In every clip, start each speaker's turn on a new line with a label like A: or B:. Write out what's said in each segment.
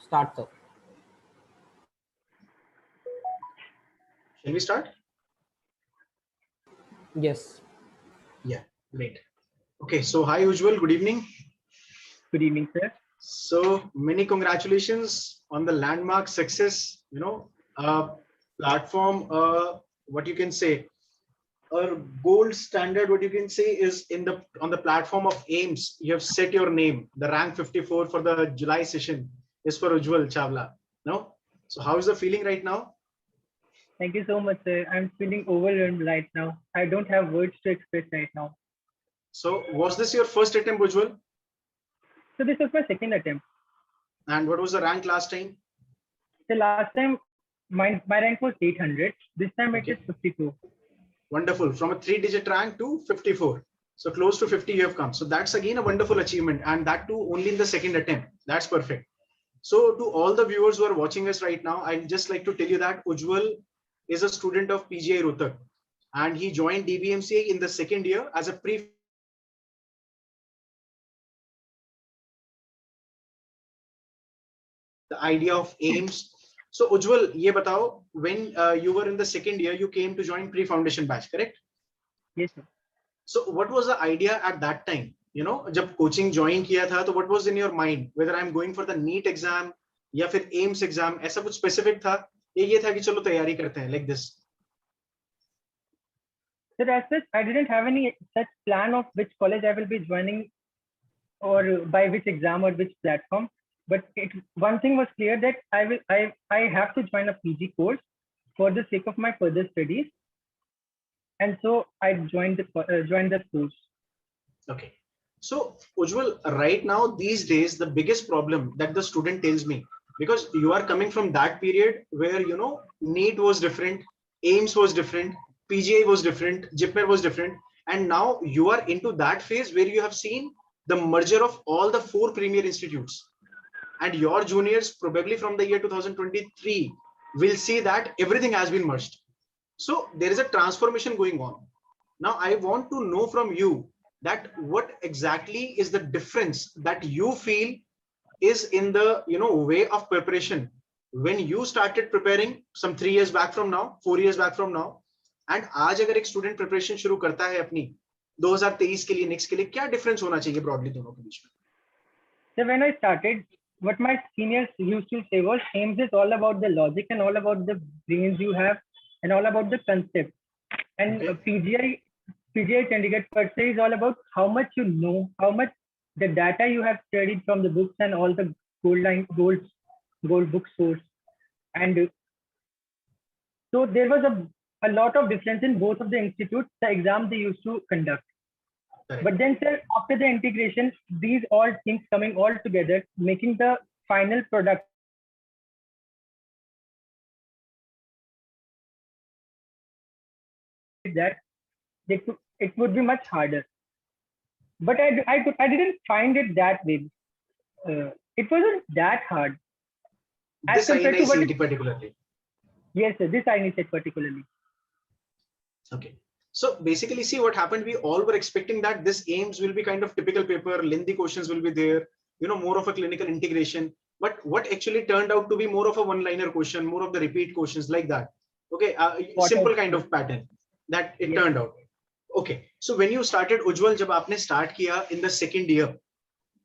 A: Start, sir.
B: Shall we start?
A: Yes.
B: Yeah, great. Okay, so hi Ujjwal, good evening.
C: Good evening, sir.
B: So many congratulations on the landmark success, platform, what you can say, a gold standard, what you can say is on the platform of AIMS, you have set your name, the rank 54 for the July session is for Ujjwal Chawla. No? So how is the feeling right now?
C: Thank you so much, sir. I'm feeling overwhelmed right now. I don't have words to express right now.
B: So was this your first attempt, Ujjwal?
C: So this was my second attempt.
B: And what was the rank last time?
C: The last time my rank was 800. This time it is 52.
B: Wonderful. From a 3-digit rank to 54. So close to 50 you have come. So that's again a wonderful achievement, and that too only in the second attempt. That's perfect. So to all the viewers who are watching us right now, I'd just like to tell you that Ujjwal is a student of PGI Rohtak, and he joined DBMCA in the second year as a the idea of AIMS. So Ujjwal, ye batao, when you were in the second year, you came to join pre-foundation batch, correct?
C: Yes, sir.
B: So what was the idea at that time? You know, जब coaching join किया था, तो what was in your mind? Whether I'm going for the NEET exam या फिर AIMS exam, ऐसा कुछ specific था? ये था कि चलो तैयारी करते हैं like this.
C: So as such, I didn't have any such plan of which college I will be joining or by which exam or which platform. But one thing was clear that I have to join a PG course for the sake of my further studies, and so I joined the course. Okay.
B: So Ujjwal, right now these days the biggest problem that the student tells me, because you are coming from that period where NEET was different, AIMS was different, PGI was different, JIPMER was different, and now you are into that phase where you have seen the merger of all the 4 premier institutes. And your juniors probably from the year 2023 will see that everything has been merged. So there is a transformation going on. Now I want to know from you that what exactly is the difference that you feel is in the way of preparation when you started preparing some 3 years back from now, 4 years back from now, and आज अगर एक student preparation शुरू करता है अपनी 2023 के लिए next के लिए, क्या डिफरेंस होना चाहिए ब्रॉडली दोनों के बीच में?
C: So when I started, what my seniors used to say was, AIMS is all about the logic and all about the brains you have and all about the concept. And okay. PGI Chandigarh per se is all about how much you know, how much the data you have studied from the books and all the gold book source. And so there was a lot of difference in both of the institutes, the exam they used to conduct. Right. But then, sir, after the integration, these all things coming all together, making the final product that it would be much harder. But I didn't find it that way. It wasn't that hard.
B: As compared to what particularly.
C: Yes, sir, this I said particularly.
B: Okay. So basically, see what happened. We all were expecting that this AIMS will be kind of typical paper, lengthy questions will be there, more of a clinical integration. But what actually turned out to be more of a one-liner question, more of the repeat questions like that. Okay, simple kind of pattern that it turned out. Okay, so when you started, Ujjwal, जब आपने start किया in the second year,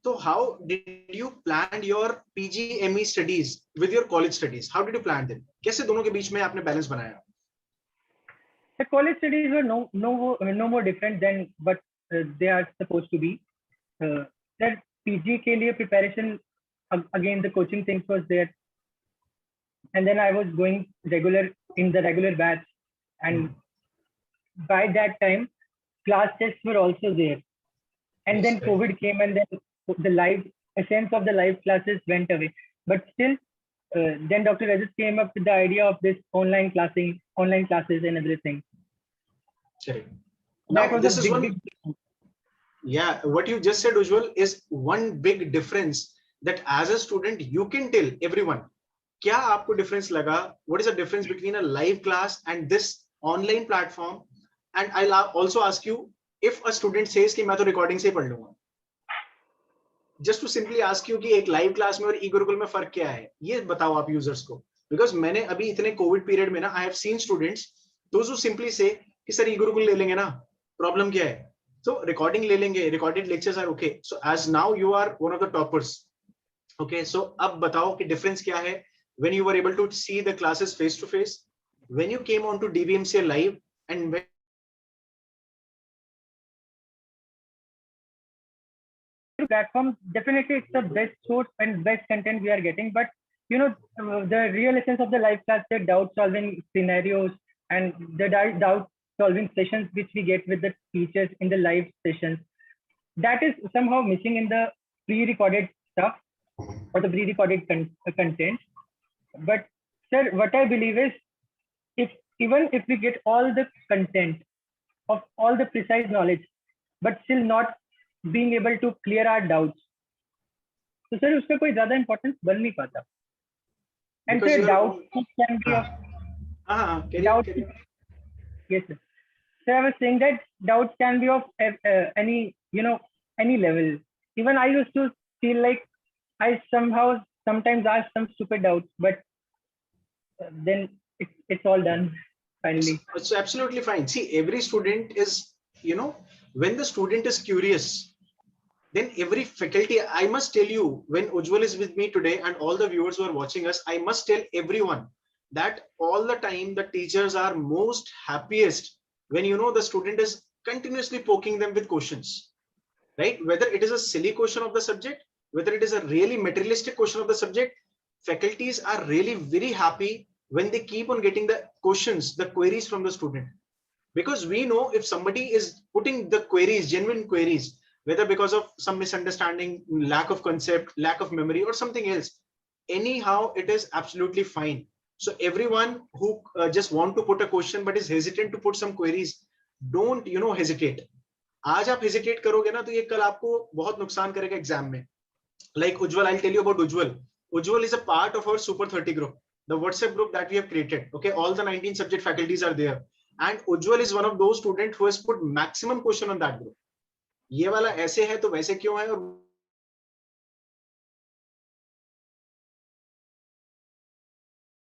B: so how did you plan your PGME studies with your college studies? How did you plan them? कैसे दोनों के बीच में आपने balance बनाया?
C: The college studies were no more different than what they are supposed to be. That PG के लिए preparation, again the coaching things was there, and then I was going in the regular batch, and by that time class tests were also there, and then COVID came, and then the essence of the live classes went away. But still, then Dr. Rajat came up with the idea of this online classes and everything.
B: Correct. Now, this is one. Yeah, what you just said, Ujjwal, is one big difference that as a student you can tell everyone. क्या आपको difference लगा? What is the difference between a live class and this online platform? And I'll also ask you, if a student says कि मैं तो recording से ही पढ़ लूँगा, just to simply ask you कि एक लाइव क्लास में और ई गुरुकुल में फर्क क्या है, ये बताओ आप यूजर्स को। बिकॉज मैंने अभी इतने कोविड पीरियड में ना, I have seen students those who simply से कि सर ई गुरुकुल ले लेंगे ना, प्रॉब्लम क्या है, तो रिकॉर्डिंग ले लेंगे, recorded lectures are okay. So as now you are one of the toppers, okay. So अब बताओ कि डिफरेंस क्या है when you were able to see the classes face to face, when you came on to DVMCA live, and when
C: platform, definitely it's the best source and best content we are getting, but you know, the real essence of the live class, the doubt solving scenarios and the doubt solving sessions which we get with the teachers in the live sessions, that is somehow missing in the pre-recorded stuff or the pre-recorded content. But sir, what I believe is, if even if we get all the content of all the precise knowledge, but still not being able to clear our doubts, तो sir उसका कोई ज्यादा importance बन नहीं पाता. And
B: because
C: sir,
B: you are
C: doubts can be of doubts. Yes, sir. So I was saying that doubts can be of any, you know, any level. Even I used to feel like I somehow sometimes ask some stupid doubts, but then it's all done finally.
B: It's absolutely fine. See, every student is, you know, when the student is curious, then every faculty, I must tell you, when Ujjwal is with me today and all the viewers who are watching us, I must tell everyone that all the time the teachers are most happiest when, you know, the student is continuously poking them with questions, right? Whether it is a silly question of the subject, whether it is a really materialistic question of the subject, faculties are really very happy when they keep on getting the questions, the queries from the student. Because we know if somebody is putting the queries, genuine queries, whether because of some misunderstanding, lack of concept, lack of memory, or something else, anyhow it is absolutely fine. So everyone who just want to put a question but is hesitant to put some queries, don't, you know, hesitate. आज आप hesitate करोगे ना, तो ये कल आपको बहुत नुकसान करेगा एग्जाम में. Like Ujjwal, I'll tell you about Ujjwal. Ujjwal is a part of our Super 30 group, the WhatsApp group that we have created. Okay, all the 19 subject faculties are there, and Ujjwal is one of those students who has put maximum question on that group. ये वाला ऐसे है तो वैसे क्यों है, और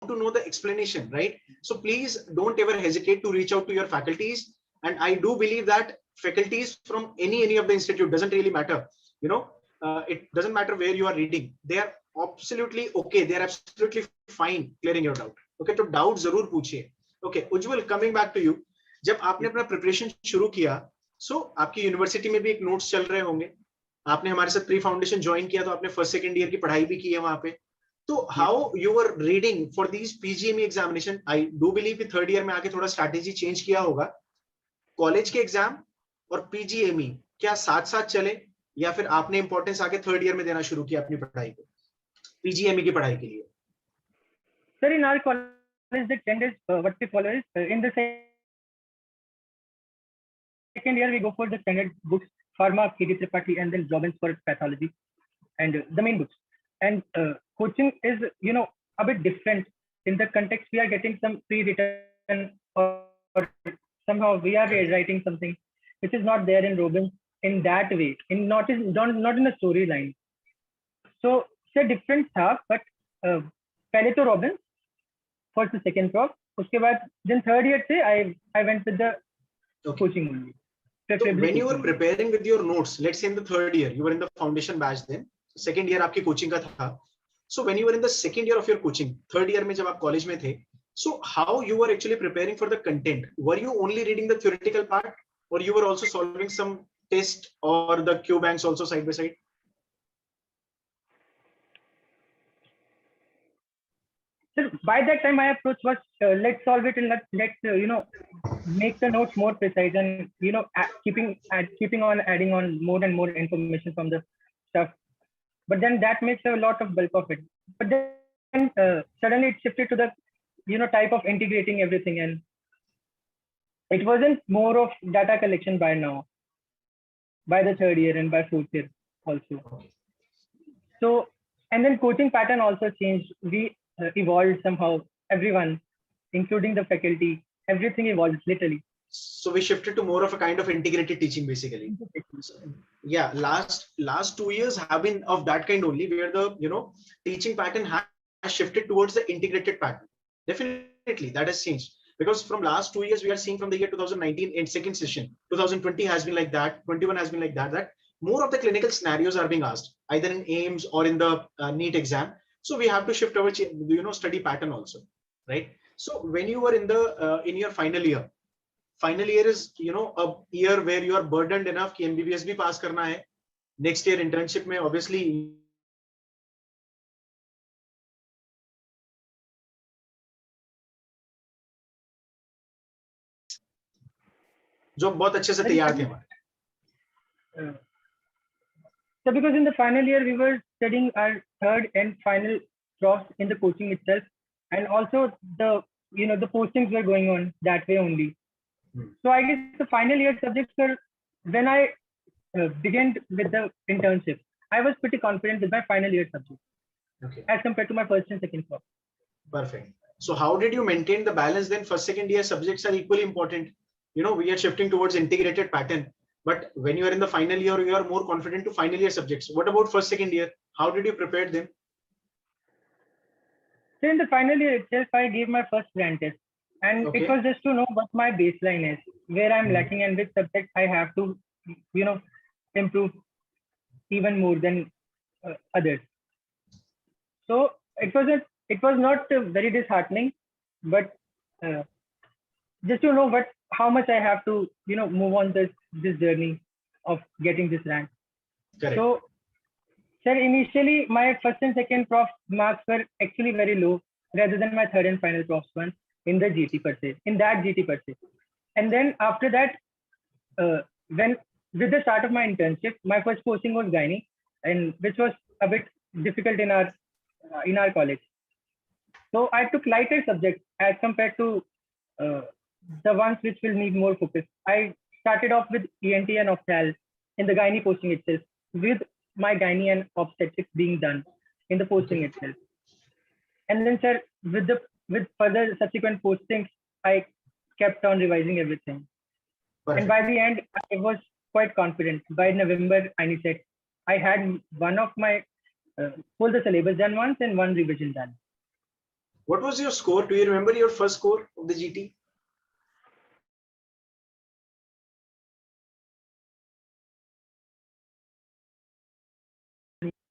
B: to know the explanation, right? So please don't ever hesitate to reach out to your faculties. And I do believe that faculties from any of the institute, doesn't really matter, you know, it doesn't matter where you are reading, they are absolutely okay, they are absolutely fine clearing your doubt. Okay, तो doubt जरूर पूछिए. Okay, Ujjwal, coming back to you, जब आपने अपना preparation शुरू किया, सो आपकी university में भी एक नोट्स चल रहे होंगे, आपने हमारे साथ प्री फाउंडेशन ज्वाइन किया, तो आपने फर्स्ट सेकंड ईयर की पढ़ाई भी की है वहां पे. तो how you were reading for these PGME examination? I do believe कि थर्ड ईयर में आके थोड़ा स्ट्रैटेजी चेंज किया होगा. कॉलेज के एग्जाम और पीजीएमई क्या साथ साथ चले, या फिर आपने इंपॉर्टेंस आके थर्ड ईयर में देना शुरू किया अपनी पढ़ाई को, पीजीएमई की पढ़ाई के लिए?
C: Sir, in our college, the trend is what we follow is in the second year we go for the standard books, pharma, KD Tripathi, and then Robbins for pathology, and the main books. And coaching is, you know, a bit different. In the context, we are getting some pre-written, or somehow we are writing something which is not there in Robbins in that way, in not in a storyline. So it's a different stuff, but पहले तो Robbins, first to second prof, उसके बाद then third year से I went with the coaching only.
B: So when you were preparing with your notes, let's say in the third year, you were in the foundation batch, then second year आपकी coaching का था. So when you were in the second year of your coaching, third year में जब आप college में थे, so how you were actually preparing for the content? Were you only reading the theoretical part, or you were also solving some test or the Q banks also side by side?
C: So by that time, my approach was let's solve it and let's you know, make the notes more precise, and you know, keeping on adding on more and more information from the stuff. But then that makes a lot of bulk of it. But then suddenly it shifted to the, you know, type of integrating everything, and it wasn't more of data collection by now, by the third year and by fourth year also. So, and then coaching pattern also changed. We evolved somehow, everyone, including the faculty, everything evolved literally.
B: So we shifted to more of a kind of integrated teaching, basically. So, yeah, last 2 years have been of that kind only, where the teaching pattern has shifted towards the integrated pattern. Definitely, that has changed, because from last 2 years we are seeing from the year 2019 in second session, 2020 has been like that, 21 has been like that. That more of the clinical scenarios are being asked either in AIMS or in the NEET exam. So we have to shift our study pattern also, right? So when you were in your final year is a year where you are burdened enough कि MBBS भी pass करना है, next year internship में obviously जो बहुत अच्छे से तैयार थे हमारे.
C: So because in the final year we were studying our third and final profs in the coaching itself, and also the the postings were going on that way only. So I guess the final year subjects were, when I began with the internship, I was pretty confident with my final year subject,
B: okay,
C: as compared to my first and second prof.
B: Perfect. So how did you maintain the balance then? First, second year subjects are equally important. We are shifting towards integrated pattern. But when you are in the final year, you are more confident to final year subjects. What about first, second year? How did you prepare them?
C: So in the final year itself, I gave my first grand test. And
B: Okay.
C: it was just to know what my baseline is, where I'm lacking and which subject I have to, improve even more than others. So it was not very disheartening, but just to know how much I have to, move on this journey of getting this rank.
B: Correct.
C: So, sir, initially my first and second prof marks were actually very low, rather than my third and final profs one in the GT per se, And then after that, when with the start of my internship, my first posting was gynae, and which was a bit difficult in our college. So I took lighter subjects as compared to the ones which will need more focus. I started off with ENT and Ophthal in the gynae posting itself, with my gynae and obstetrics being done in the posting itself. And then, sir, with further subsequent postings, I kept on revising everything. Perfect. And by the end, I was quite confident. By November, I had one of my full the syllabus done once and one revision done.
B: What was your score? Do you remember your first score of the GT?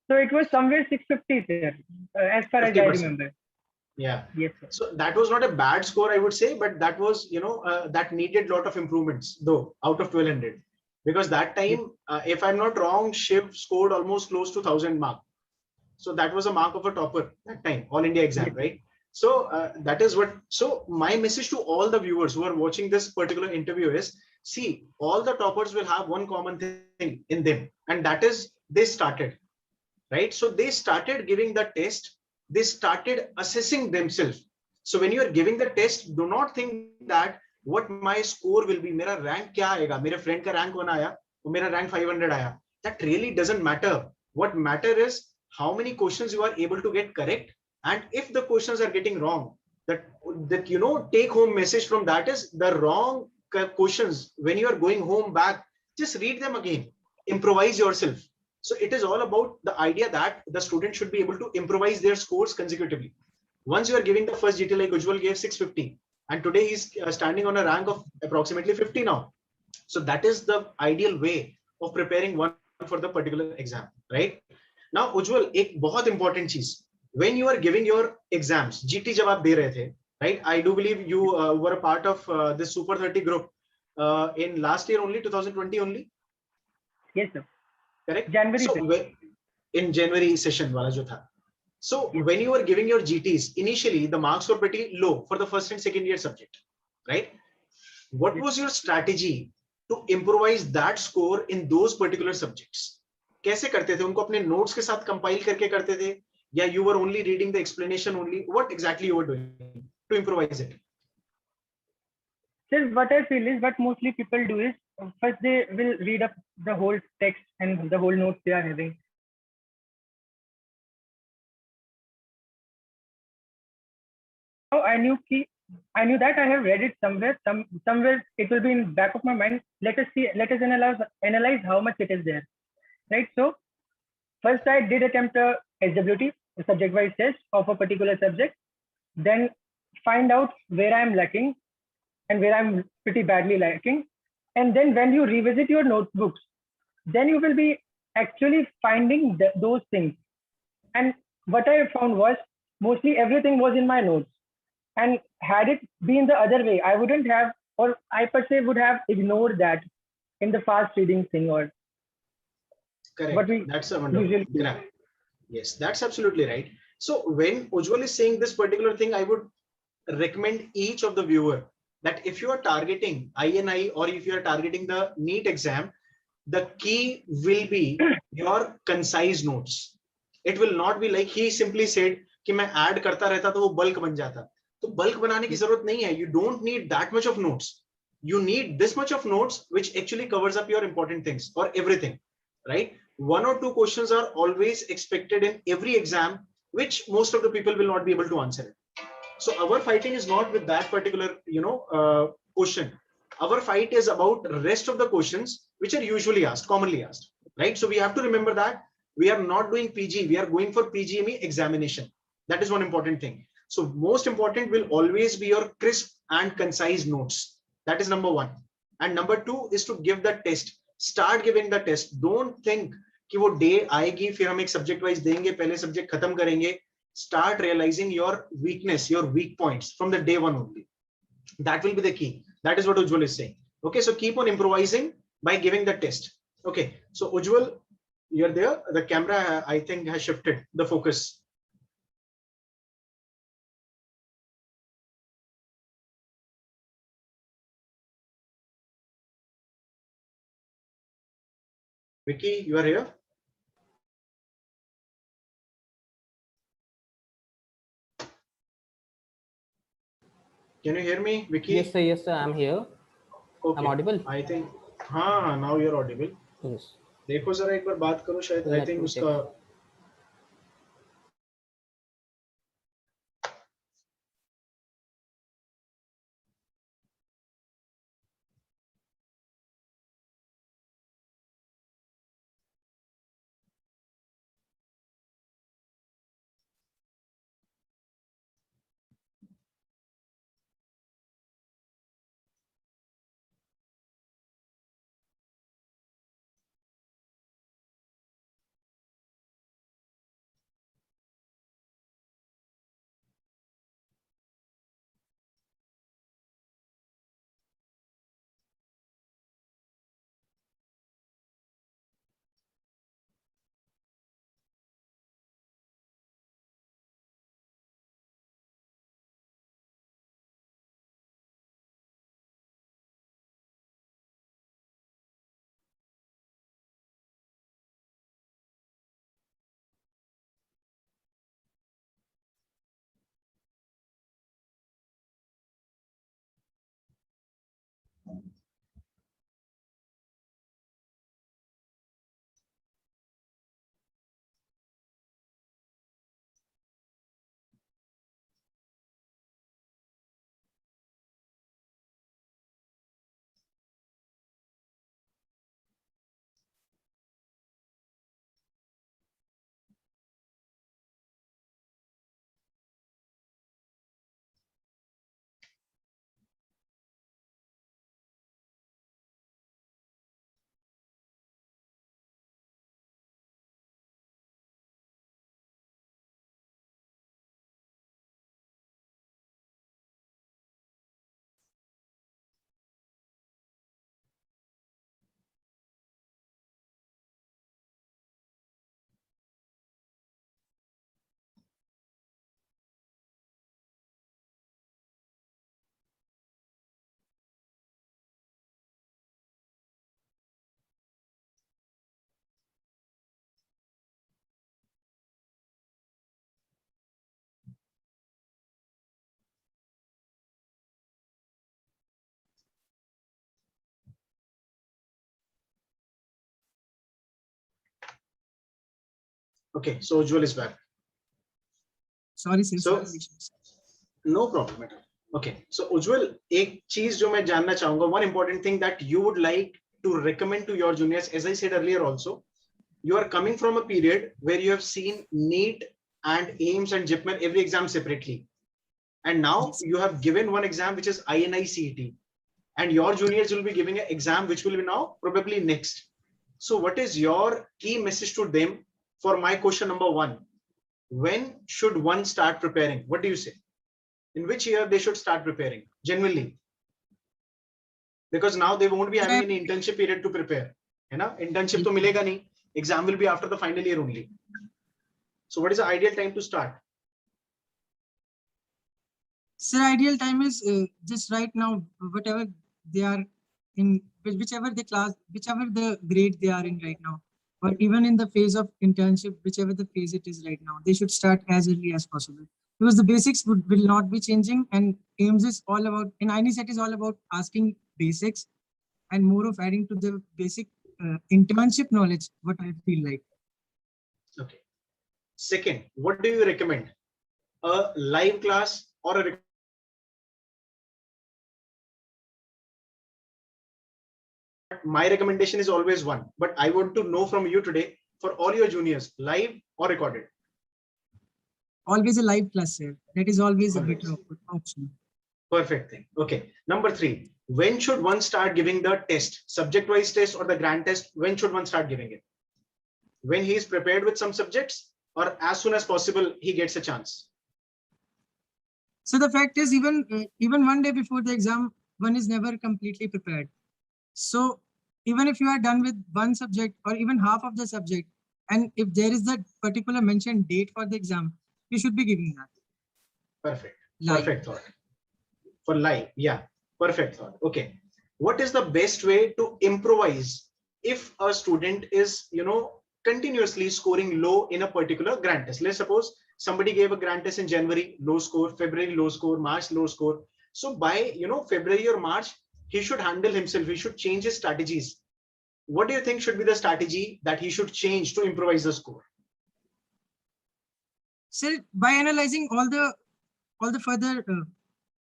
C: So it was somewhere 650 there, as far 50%. As I remember.
B: Yeah.
C: Yes, sir.
B: So that was not a bad score, I would say, but that was, that needed a lot of improvements, though, out of 1200. Because that time, if I'm not wrong, Shiv scored almost close to 1000 mark. So that was a mark of a topper that time, All India exam, right? So that is what. So my message to all the viewers who are watching this particular interview is: see, all the toppers will have one common thing in them, and that is they started, right? So they started giving the test. They started assessing themselves. So when you are giving the test, do not think that what my score will be. मेरा rank क्या आएगा? मेरे friend का rank 1 आया, तो मेरा rank 500 आया. That really doesn't matter. What matter is how many questions you are able to get correct, and if the questions are getting wrong, that take home message from that is the wrong questions. When you are going home back, just read them again, improvise yourself. So it is all about the idea that the student should be able to improvise their scores consecutively. Once you are giving the first GT, like Ujjwal gave 650, and today he's standing on a rank of approximately 50 now. So that is the ideal way of preparing one for the particular exam, right? Now, Ujjwal, एक बहुत important चीज, when you are giving your exams, GT जब आप दे रहे थे, right? I do believe you were a part of this Super 30 group in last year only, 2020 only.
C: Yes, sir.
B: Correct.
C: January.
B: So in January session वाला जो था. So when you were giving your GTs, initially the marks were pretty low for the first and second year subject, right? What was your strategy to improvise that score in those particular subjects? कैसे करते थे? उनको अपने notes के साथ compile करके करते थे, या you were only reading the explanation only? What exactly you were doing to improvise it?
C: Sir, what I feel is what mostly people do is first they will read up the whole text and the whole notes they are having. I knew कि I knew that I have read it somewhere. Somewhere it will be in back of my mind. Let us see. Let us analyze how much it is there, right? So first I did attempt a SWT, a subject-wise test of a particular subject. Then find out where I am lacking and where I'm pretty badly lacking. And then when you revisit your notebooks, then you will be actually finding those things. And what I found was mostly everything was in my notes. And had it been the other way, I wouldn't have, or I per se would have ignored that in the fast reading thing or
B: Correct.
C: what we
B: That's a wonderful.
C: usually do.
B: Yes, that's absolutely right. So when Ujjwal is saying this particular thing, I would recommend each of the viewer that if you are targeting INI or if you are targeting the NEET exam, the key will be your concise notes. It will not be like he simply said कि मैं add करता रहता तो वो bulk बन जाता. तो bulk बनाने की जरूरत नहीं है. You don't need that much of notes. You need this much of notes which actually covers up your important things or everything, right? One or two questions are always expected in every exam, which most of the people will not be able to answer it. So our fighting is not with that particular question. Our fight is about rest of the questions which are usually asked, commonly asked, right? So we have to remember that we are not doing PG, we are going for PGME examination. That is one important thing. So most important will always be your crisp and concise notes. That is number one. And number two is to give the test. Start giving the test. Don't think कि वो day आएगी फिर हम एक subject wise देंगे, पहले subject खत्म करेंगे. Start realizing your weakness, your weak points from the day one only. That will be the key. That is what Ujjwal is saying. Okay, so keep on improvising by giving the test. Okay, so Ujjwal, you're there. The camera, I think, has shifted the focus. Vicky, you are here. Can you hear me, Vicky?
A: Yes, sir. Yes, sir. I'm here.
B: Okay.
A: I'm audible.
B: I think. हाँ, now you're audible.
A: Yes.
B: देखो जरा एक बार बात करो शायद. I think उसका. Okay, so Ujjwal is back.
D: Sorry, sir.
B: So, no problem at all. Okay, so Ujjwal, एक चीज जो मैं जानना चाहूंगा, one important thing that you would like to recommend to your juniors, as I said earlier also, you are coming from a period where you have seen NEET and AIMS and JIPMER every exam separately, and now
A: Yes.
B: you have given one exam which is INI CET, and your juniors will be giving an exam which will be now probably next. So what is your key message to them for my question number one? When should one start preparing? What do you say? In which year they should start preparing genuinely? Because now they won't be having any internship period to prepare, है ना? Internship तो मिलेगा नहीं, exam will be after the final year only. So what is the ideal time to start?
A: Sir, ideal time is just right now, whatever they are in, whichever the class, whichever the grade they are in right now, or even in the phase of internship, whichever the phase it is right now, they should start as early as possible. Because the basics will not be changing, and AIMS is all about, and INISET is all about asking basics and more of adding to the basic internship knowledge, what I feel like.
B: Okay. Second, what do you recommend? A live class or a my recommendation is always one, but I want to know from you today, for all your juniors, live or recorded?
A: Always a live class, sir. That is always a
B: Always.
A: better option.
B: Perfect thing. Okay. Number three, when should one start giving the test? Subject wise test or the grand test? When should one start giving it? When he is prepared with some subjects, or as soon as possible he gets a chance?
A: So the fact is, even one day before the exam, one is never completely prepared. So even if you are done with one subject or even half of the subject, and if there is that particular mentioned date for the exam, you should be giving that.
B: Perfect.
A: Live.
B: Perfect thought. For live, yeah. Perfect thought. Okay. What is the best way to improvise if a student is, continuously scoring low in a particular grand test? Let's suppose somebody gave a grand test in January, low score, February, low score, March, low score. So by, February or March, he should handle himself. He should change his strategies. What do you think should be the strategy that he should change to improvise the score?
A: So by analyzing all the further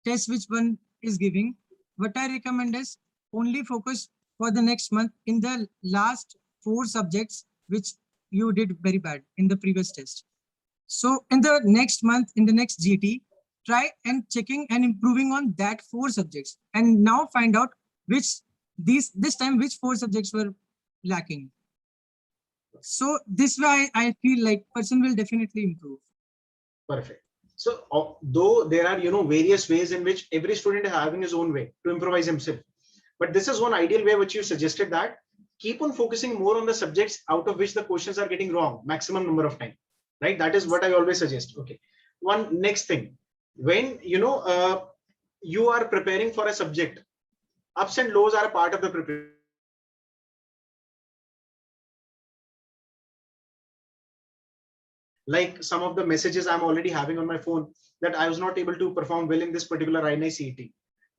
A: tests which one is giving, what I recommend is only focus for the next month in the last 4 subjects which you did very bad in the previous test. So in the next month, in the next GT, try and checking and improving on that 4 subjects, and now find out this time which 4 subjects were lacking. So this way I feel like person will definitely improve.
B: Perfect. So though there are, various ways in which every student is having his own way to improvise himself, but this is one ideal way which you suggested, that keep on focusing more on the subjects out of which the questions are getting wrong maximum number of time, right? That is what I always suggest. Okay. One next thing, when you are preparing for a subject, ups and lows are a part of the preparation. Like some of the messages I'm already having on my phone that I was not able to perform well in this particular INI CET.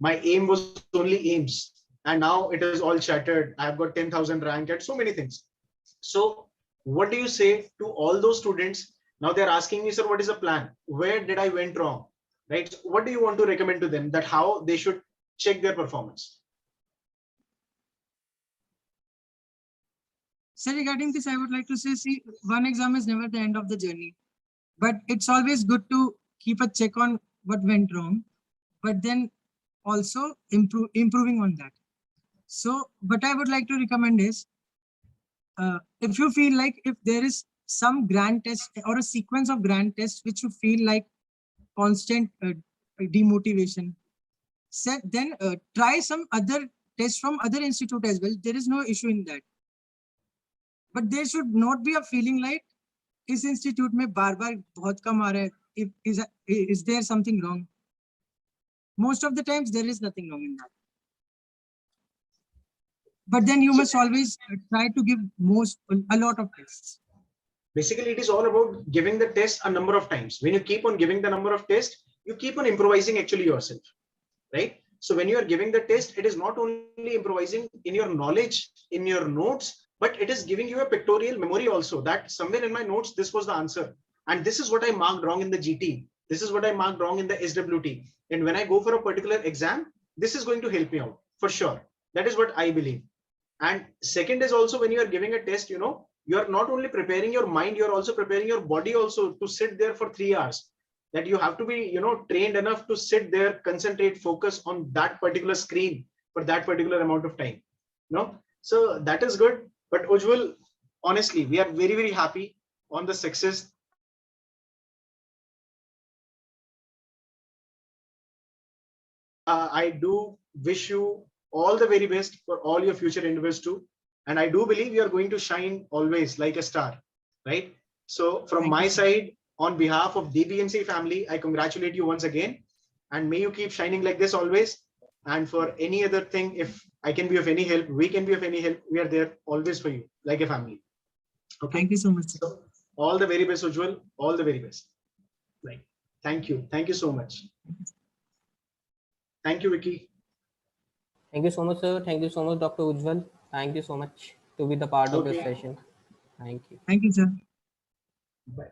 B: My aim was only AIMS, and now it is all shattered. I've got 10,000 rank and so many things. So what do you say to all those students? Now they're asking me, sir, what is the plan? Where did I went wrong? Right? So what do you want to recommend to them, that how they should check their performance?
A: So regarding this, I would like to say, see, one exam is never the end of the journey, but it's always good to keep a check on what went wrong, but then also improving on that. So what I would like to recommend is, if you feel like if there is some grand test or a sequence of grand tests which you feel like constant demotivation, then try some other tests from other institute as well. There is no issue in that. But there should not be a feeling like इस institute में बार-बार बहुत कम आ रहा है. Is there something wrong? Most of the times there is nothing wrong in that. But then you must always try to give a lot of tests.
B: Basically, it is all about giving the test a number of times. When you keep on giving the number of tests, you keep on improvising actually yourself, right? So when you are giving the test, it is not only improvising in your knowledge, in your notes, but it is giving you a pictorial memory also, that somewhere in my notes, this was the answer. And this is what I marked wrong in the GT. This is what I marked wrong in the SWT. And when I go for a particular exam, this is going to help me out for sure. That is what I believe. And second is also when you are giving a test, you are not only preparing your mind, you're also preparing your body also to sit there for 3 hours. That you have to be, trained enough to sit there, concentrate, focus on that particular screen for that particular amount of time. So that is good. But Ujjwal, honestly, we are very, very happy on the success. I do wish you all the very best for all your future endeavors too. And I do believe you are going to shine always like a star, right? So from
A: Thank
B: my
A: you, sir.
B: side, on behalf of DBMC family, I congratulate you once again. And may you keep shining like this always. And for any other thing, if I can be of any help, we can be of any help, we are there always for you, like a family. Okay.
A: Thank you so much, sir.
B: So all the very best, Ujjwal. All the very best. Right. Thank you. Thank you so much. Thank you, Vicky.
D: Thank you so much, sir. Thank you so much, Dr. Ujjwal. Thank you so much to be the part of this
B: Okay.
D: session. Thank you.
A: Thank you, sir.
B: Bye.